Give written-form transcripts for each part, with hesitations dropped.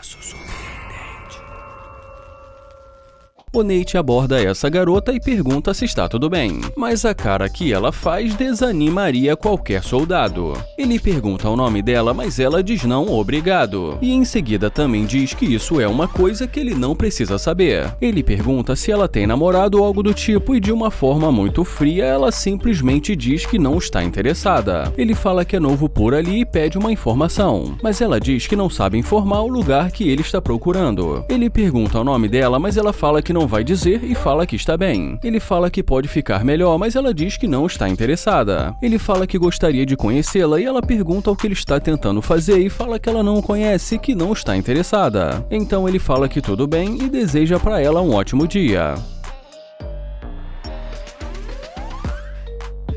caso surpreendente. O Nate aborda essa garota e pergunta se está tudo bem, mas a cara que ela faz desanimaria qualquer soldado. Ele pergunta o nome dela, mas ela diz não, obrigado, e em seguida também diz que isso é uma coisa que ele não precisa saber. Ele pergunta se ela tem namorado ou algo do tipo e de uma forma muito fria ela simplesmente diz que não está interessada. Ele fala que é novo por ali e pede uma informação, mas ela diz que não sabe informar o lugar que ele está procurando. Ele pergunta o nome dela, mas ela fala que não vai dizer e fala que está bem. Ele fala que pode ficar melhor, mas ela diz que não está interessada. Ele fala que gostaria de conhecê-la e ela pergunta o que ele está tentando fazer e fala que ela não o conhece e que não está interessada. Então ele fala que tudo bem e deseja para ela um ótimo dia.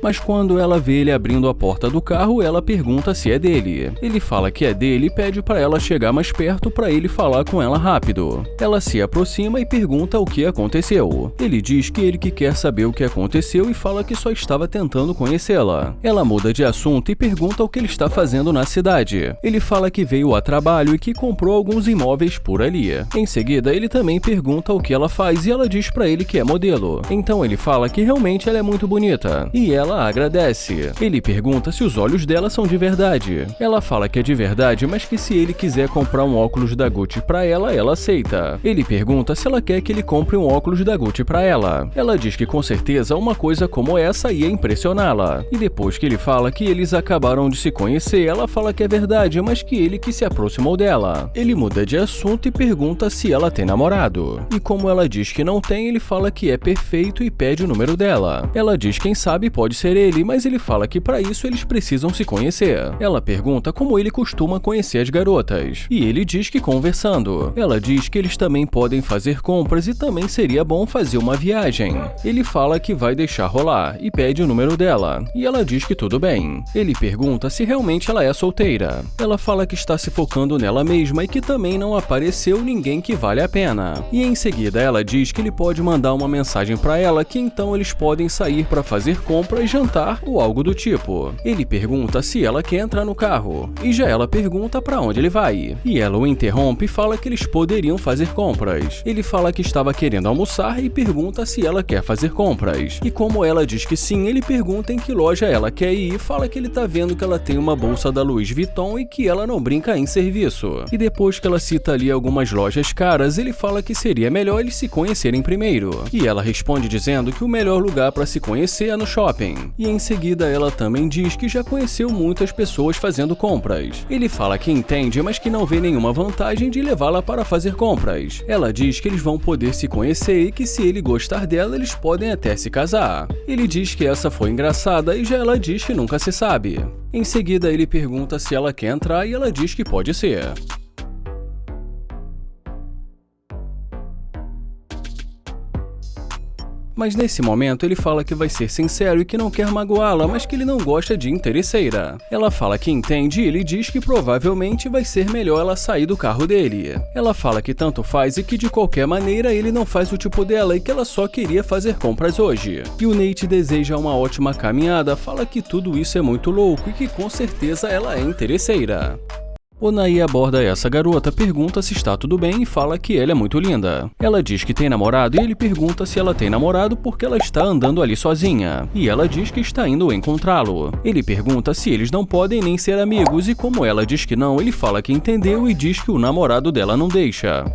Mas quando ela vê ele abrindo a porta do carro, ela pergunta se é dele. Ele fala que é dele e pede para ela chegar mais perto para ele falar com ela rápido. Ela se aproxima e pergunta o que aconteceu. Ele diz que ele que quer saber o que aconteceu e fala que só estava tentando conhecê-la. Ela muda de assunto e pergunta o que ele está fazendo na cidade. Ele fala que veio a trabalho e que comprou alguns imóveis por ali. Em seguida, ele também pergunta o que ela faz e ela diz para ele que é modelo. Então ele fala que realmente ela é muito bonita. E ela agradece. Ele pergunta se os olhos dela são de verdade. Ela fala que é de verdade, mas que se ele quiser comprar um óculos da Gucci pra ela, ela aceita. Ele pergunta se ela quer que ele compre um óculos da Gucci pra ela. Ela diz que com certeza uma coisa como essa ia impressioná-la. E depois que ele fala que eles acabaram de se conhecer, ela fala que é verdade, mas que ele que se aproximou dela. Ele muda de assunto e pergunta se ela tem namorado. E como ela diz que não tem, ele fala que é perfeito e pede o número dela. Ela diz quem sabe pode ser ele, mas ele fala que para isso eles precisam se conhecer. Ela pergunta como ele costuma conhecer as garotas, e ele diz que conversando. Ela diz que eles também podem fazer compras e também seria bom fazer uma viagem. Ele fala que vai deixar rolar e pede o número dela, e ela diz que tudo bem. Ele pergunta se realmente ela é solteira. Ela fala que está se focando nela mesma e que também não apareceu ninguém que vale a pena. E em seguida ela diz que ele pode mandar uma mensagem para ela que então eles podem sair para fazer compras, jantar ou algo do tipo. Ele pergunta se ela quer entrar no carro, e já ela pergunta para onde ele vai. E ela o interrompe e fala que eles poderiam fazer compras. Ele fala que estava querendo almoçar e pergunta se ela quer fazer compras. E como ela diz que sim, ele pergunta em que loja ela quer ir e fala que ele tá vendo que ela tem uma bolsa da Louis Vuitton e que ela não brinca em serviço. E depois que ela cita ali algumas lojas caras, ele fala que seria melhor eles se conhecerem primeiro. E ela responde dizendo que o melhor lugar para se conhecer é no shopping. E em seguida ela também diz que já conheceu muitas pessoas fazendo compras. Ele fala que entende, mas que não vê nenhuma vantagem de levá-la para fazer compras. Ela diz que eles vão poder se conhecer e que se ele gostar dela, eles podem até se casar. Ele diz que essa foi engraçada e já ela diz que nunca se sabe. Em seguida ele pergunta se ela quer entrar e ela diz que pode ser. Mas nesse momento ele fala que vai ser sincero e que não quer magoá-la, mas que ele não gosta de interesseira. Ela fala que entende e ele diz que provavelmente vai ser melhor ela sair do carro dele. Ela fala que tanto faz e que de qualquer maneira ele não faz o tipo dela e que ela só queria fazer compras hoje. E o Nate deseja uma ótima caminhada, fala que tudo isso é muito louco e que com certeza ela é interesseira. Onaí aborda essa garota, pergunta se está tudo bem e fala que ela é muito linda. Ela diz que tem namorado e ele pergunta se ela tem namorado porque ela está andando ali sozinha. E ela diz que está indo encontrá-lo. Ele pergunta se eles não podem nem ser amigos e como ela diz que não, ele fala que entendeu e diz que o namorado dela não deixa.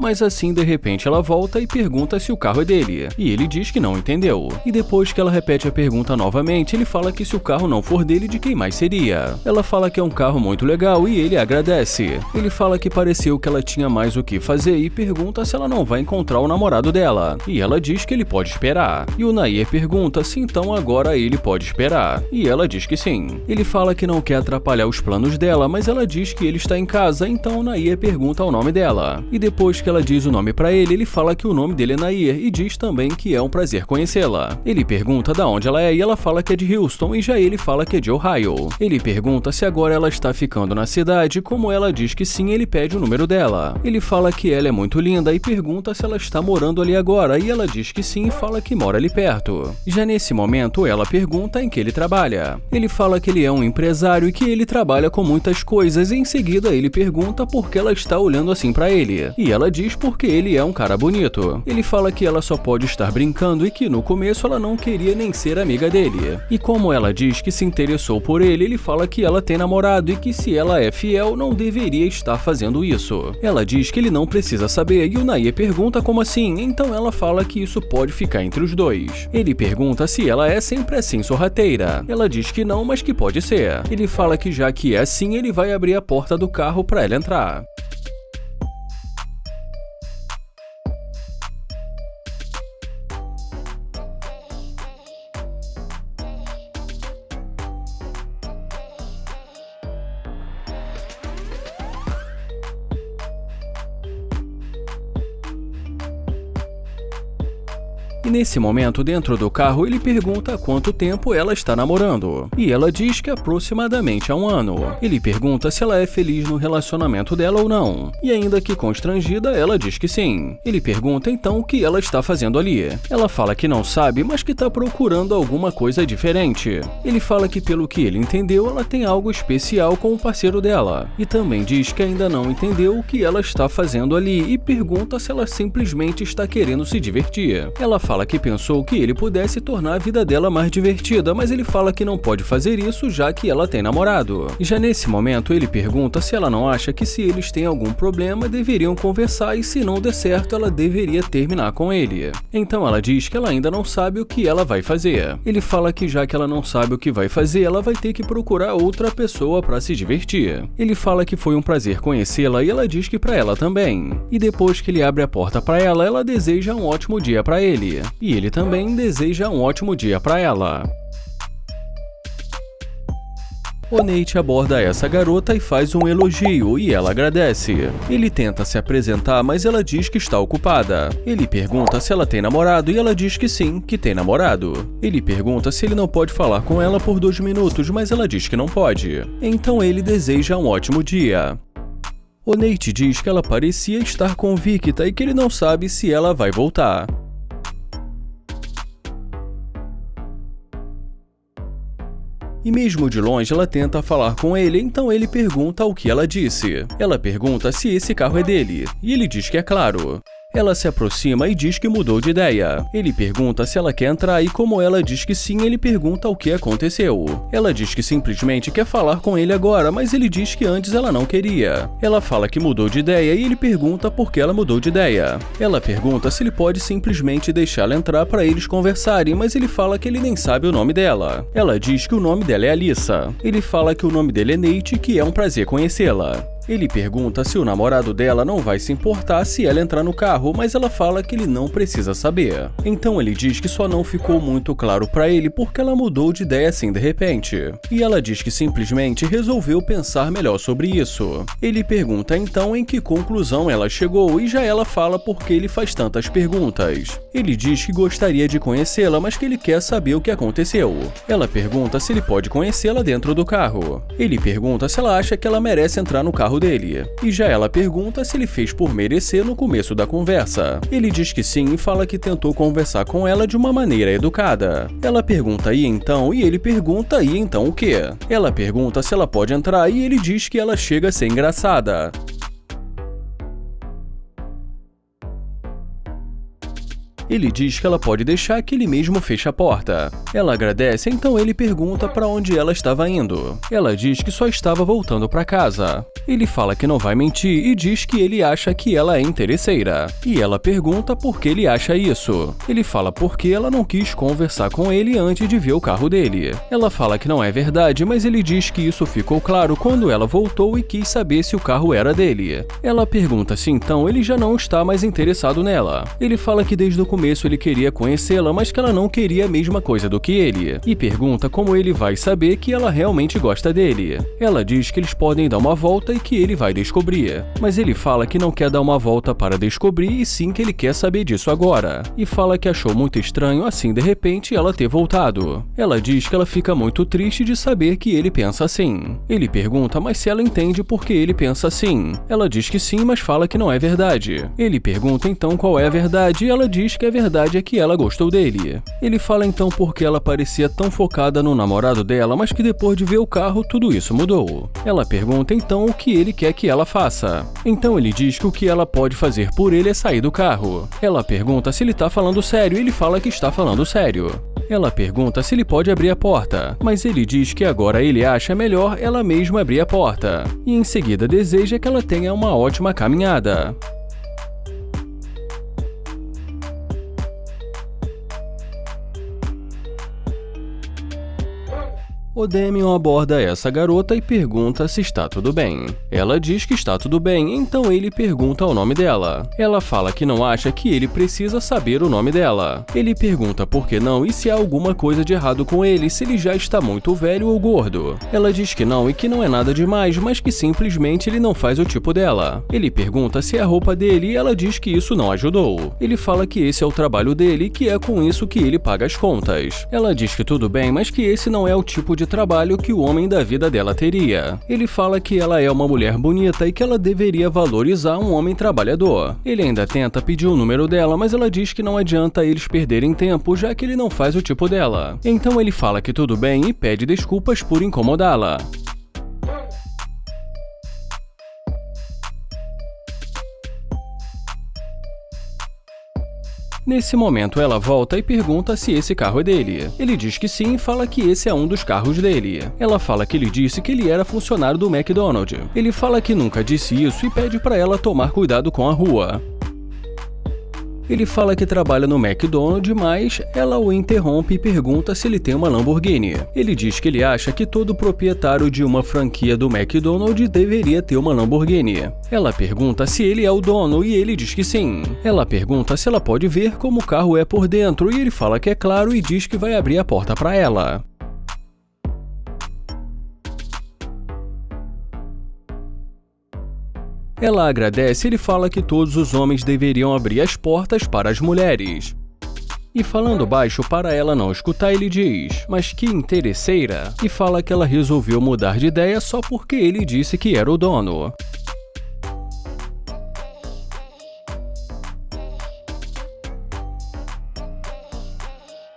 Mas assim, de repente, ela volta e pergunta se o carro é dele, e ele diz que não entendeu. E depois que ela repete a pergunta novamente, ele fala que se o carro não for dele, de quem mais seria? Ela fala que é um carro muito legal e ele agradece. Ele fala que pareceu que ela tinha mais o que fazer e pergunta se ela não vai encontrar o namorado dela, e ela diz que ele pode esperar. E o Nair pergunta se então agora ele pode esperar, e ela diz que sim. Ele fala que não quer atrapalhar os planos dela, mas ela diz que ele está em casa, então o Nair pergunta o nome dela. E depois que ela diz o nome pra ele, ele fala que o nome dele é Nair e diz também que é um prazer conhecê-la. Ele pergunta da onde ela é e ela fala que é de Houston e já ele fala que é de Ohio. Ele pergunta se agora ela está ficando na cidade, como ela diz que sim, ele pede o número dela. Ele fala que ela é muito linda e pergunta se ela está morando ali agora e ela diz que sim e fala que mora ali perto. Já nesse momento, ela pergunta em que ele trabalha. Ele fala que ele é um empresário e que ele trabalha com muitas coisas e em seguida ele pergunta por que ela está olhando assim pra ele. E ela diz porque ele é um cara bonito. Ele fala que ela só pode estar brincando e que no começo ela não queria nem ser amiga dele. E como ela diz que se interessou por ele, ele fala que ela tem namorado e que se ela é fiel, não deveria estar fazendo isso. Ela diz que ele não precisa saber e o Nair pergunta como assim, então ela fala que isso pode ficar entre os dois. Ele pergunta se ela é sempre assim sorrateira. Ela diz que não, mas que pode ser. Ele fala que já que é assim, ele vai abrir a porta do carro para ela entrar. E nesse momento, dentro do carro, ele pergunta há quanto tempo ela está namorando. E ela diz que aproximadamente há um ano. Ele pergunta se ela é feliz no relacionamento dela ou não. E ainda que constrangida, ela diz que sim. Ele pergunta então o que ela está fazendo ali. Ela fala que não sabe, mas que está procurando alguma coisa diferente. Ele fala que pelo que ele entendeu, ela tem algo especial com o parceiro dela. E também diz que ainda não entendeu o que ela está fazendo ali e pergunta se ela simplesmente está querendo se divertir. Ela fala que pensou que ele pudesse tornar a vida dela mais divertida, mas ele fala que não pode fazer isso já que ela tem namorado. Já nesse momento, ele pergunta se ela não acha que se eles têm algum problema, deveriam conversar e se não der certo, ela deveria terminar com ele. Então ela diz que ela ainda não sabe o que ela vai fazer. Ele fala que já que ela não sabe o que vai fazer, ela vai ter que procurar outra pessoa para se divertir. Ele fala que foi um prazer conhecê-la e ela diz que para ela também. E depois que ele abre a porta para ela, ela deseja um ótimo dia para ele. E ele também deseja um ótimo dia para ela. O Nate aborda essa garota e faz um elogio e ela agradece. Ele tenta se apresentar, mas ela diz que está ocupada. Ele pergunta se ela tem namorado e ela diz que sim, que tem namorado. Ele pergunta se ele não pode falar com ela por 2 minutos, mas ela diz que não pode. Então ele deseja um ótimo dia. O Nate diz que ela parecia estar convicta e que ele não sabe se ela vai voltar. E mesmo de longe ela tenta falar com ele, então ele pergunta o que ela disse. Ela pergunta se esse carro é dele, e ele diz que é claro. Ela se aproxima e diz que mudou de ideia. Ele pergunta se ela quer entrar e como ela diz que sim, ele pergunta o que aconteceu. Ela diz que simplesmente quer falar com ele agora, mas ele diz que antes ela não queria. Ela fala que mudou de ideia e ele pergunta por que ela mudou de ideia. Ela pergunta se ele pode simplesmente deixá-la entrar para eles conversarem, mas ele fala que ele nem sabe o nome dela. Ela diz que o nome dela é Alyssa. Ele fala que o nome dele é Nate e que é um prazer conhecê-la. Ele pergunta se o namorado dela não vai se importar se ela entrar no carro, mas ela fala que ele não precisa saber. Então ele diz que só não ficou muito claro pra ele porque ela mudou de ideia assim de repente. E ela diz que simplesmente resolveu pensar melhor sobre isso. Ele pergunta então em que conclusão ela chegou e já ela fala por que ele faz tantas perguntas. Ele diz que gostaria de conhecê-la, mas que ele quer saber o que aconteceu. Ela pergunta se ele pode conhecê-la dentro do carro. Ele pergunta se ela acha que ela merece entrar no carro dele. E já ela pergunta se ele fez por merecer no começo da conversa. Ele diz que sim e fala que tentou conversar com ela de uma maneira educada. Ela pergunta e então, e ele pergunta e então o quê? Ela pergunta se ela pode entrar e ele diz que ela chega a ser engraçada. Ele diz que ela pode deixar que ele mesmo feche a porta. Ela agradece, então ele pergunta para onde ela estava indo. Ela diz que só estava voltando para casa. Ele fala que não vai mentir e diz que ele acha que ela é interesseira. E ela pergunta por que ele acha isso. Ele fala porque ela não quis conversar com ele antes de ver o carro dele. Ela fala que não é verdade, mas ele diz que isso ficou claro quando ela voltou e quis saber se o carro era dele. Ela pergunta se então ele já não está mais interessado nela. Ele fala que desde o começo começo ele queria conhecê-la, mas que ela não queria a mesma coisa do que ele, e pergunta como ele vai saber que ela realmente gosta dele. Ela diz que eles podem dar uma volta e que ele vai descobrir, mas ele fala que não quer dar uma volta para descobrir e sim que ele quer saber disso agora, e fala que achou muito estranho assim de repente ela ter voltado. Ela diz que ela fica muito triste de saber que ele pensa assim. Ele pergunta mas se ela entende por que ele pensa assim. Ela diz que sim, mas fala que não é verdade. Ele pergunta então qual é a verdade e ela diz que a verdade é que ela gostou dele. Ele fala então porque ela parecia tão focada no namorado dela, mas que depois de ver o carro tudo isso mudou. Ela pergunta então o que ele quer que ela faça. Então ele diz que o que ela pode fazer por ele é sair do carro. Ela pergunta se ele tá falando sério e ele fala que está falando sério. Ela pergunta se ele pode abrir a porta, mas ele diz que agora ele acha melhor ela mesma abrir a porta, e em seguida deseja que ela tenha uma ótima caminhada. O Damien aborda essa garota e pergunta se está tudo bem. Ela diz que está tudo bem, então ele pergunta o nome dela. Ela fala que não acha que ele precisa saber o nome dela. Ele pergunta por que não e se há alguma coisa de errado com ele, se ele já está muito velho ou gordo. Ela diz que não e que não é nada demais, mas que simplesmente ele não faz o tipo dela. Ele pergunta se é a roupa dele e ela diz que isso não ajudou. Ele fala que esse é o trabalho dele e que é com isso que ele paga as contas. Ela diz que tudo bem, mas que esse não é o tipo de trabalho que o homem da vida dela teria. Ele fala que ela é uma mulher bonita e que ela deveria valorizar um homem trabalhador. Ele ainda tenta pedir o número dela, mas ela diz que não adianta eles perderem tempo, já que ele não faz o tipo dela. Então ele fala que tudo bem e pede desculpas por incomodá-la. Nesse momento ela volta e pergunta se esse carro é dele. Ele diz que sim e fala que esse é um dos carros dele. Ela fala que ele disse que ele era funcionário do McDonald's. Ele fala que nunca disse isso e pede para ela tomar cuidado com a rua. Ele fala que trabalha no McDonald's, mas ela o interrompe e pergunta se ele tem uma Lamborghini. Ele diz que ele acha que todo proprietário de uma franquia do McDonald's deveria ter uma Lamborghini. Ela pergunta se ele é o dono e ele diz que sim. Ela pergunta se ela pode ver como o carro é por dentro e ele fala que é claro e diz que vai abrir a porta para ela. Ela agradece e ele fala que todos os homens deveriam abrir as portas para as mulheres. E falando baixo para ela não escutar, ele diz, mas que interesseira, e fala que ela resolveu mudar de ideia só porque ele disse que era o dono.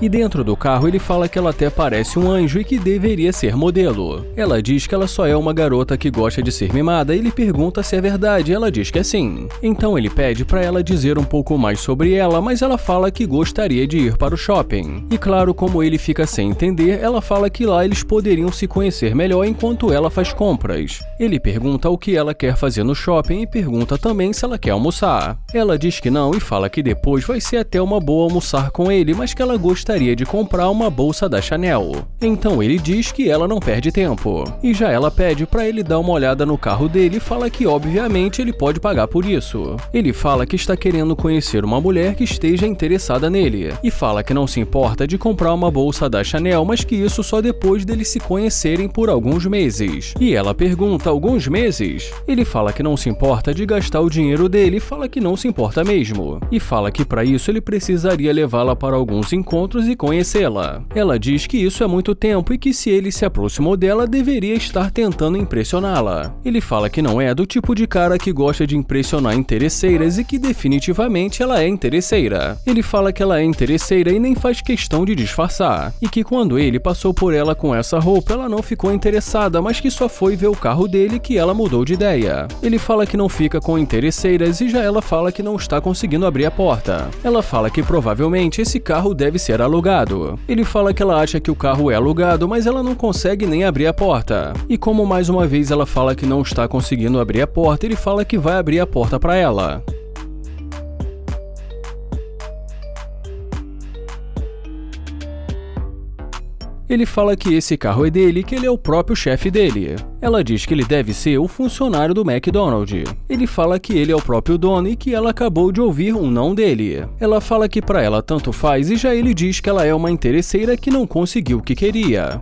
E dentro do carro ele fala que ela até parece um anjo e que deveria ser modelo. Ela diz que ela só é uma garota que gosta de ser mimada e ele pergunta se é verdade e ela diz que é sim. Então ele pede para ela dizer um pouco mais sobre ela, mas ela fala que gostaria de ir para o shopping. E claro, como ele fica sem entender, ela fala que lá eles poderiam se conhecer melhor enquanto ela faz compras. Ele pergunta o que ela quer fazer no shopping e pergunta também se ela quer almoçar. Ela diz que não e fala que depois vai ser até uma boa almoçar com ele, mas que ela gostaria de comprar uma bolsa da Chanel. Então ele diz que ela não perde tempo. E já ela pede para ele dar uma olhada no carro dele e fala que obviamente ele pode pagar por isso. Ele fala que está querendo conhecer uma mulher que esteja interessada nele. E fala que não se importa de comprar uma bolsa da Chanel, mas que isso só depois deles se conhecerem por alguns meses. E ela pergunta, alguns meses? Ele fala que não se importa de gastar o dinheiro dele e fala que não se importa mesmo. E fala que para isso ele precisaria levá-la para alguns encontros e conhecê-la. Ela diz que isso é muito tempo e que se ele se aproximou dela, deveria estar tentando impressioná-la. Ele fala que não é do tipo de cara que gosta de impressionar interesseiras e que definitivamente ela é interesseira. Ele fala que ela é interesseira e nem faz questão de disfarçar. E que quando ele passou por ela com essa roupa, ela não ficou interessada, mas que só foi ver o carro dele que ela mudou de ideia. Ele fala que não fica com interesseiras e já ela fala que não está conseguindo abrir a porta. Ela fala que provavelmente esse carro deve ser alugado. Ele fala que ela acha que o carro é alugado, mas ela não consegue nem abrir a porta. E como mais uma vez ela fala que não está conseguindo abrir a porta, ele fala que vai abrir a porta para ela. Ele fala que esse carro é dele e que ele é o próprio chefe dele. Ela diz que ele deve ser o funcionário do McDonald's. Ele fala que ele é o próprio dono e que ela acabou de ouvir um não dele. Ela fala que pra ela tanto faz e já ele diz que ela é uma interesseira que não conseguiu o que queria.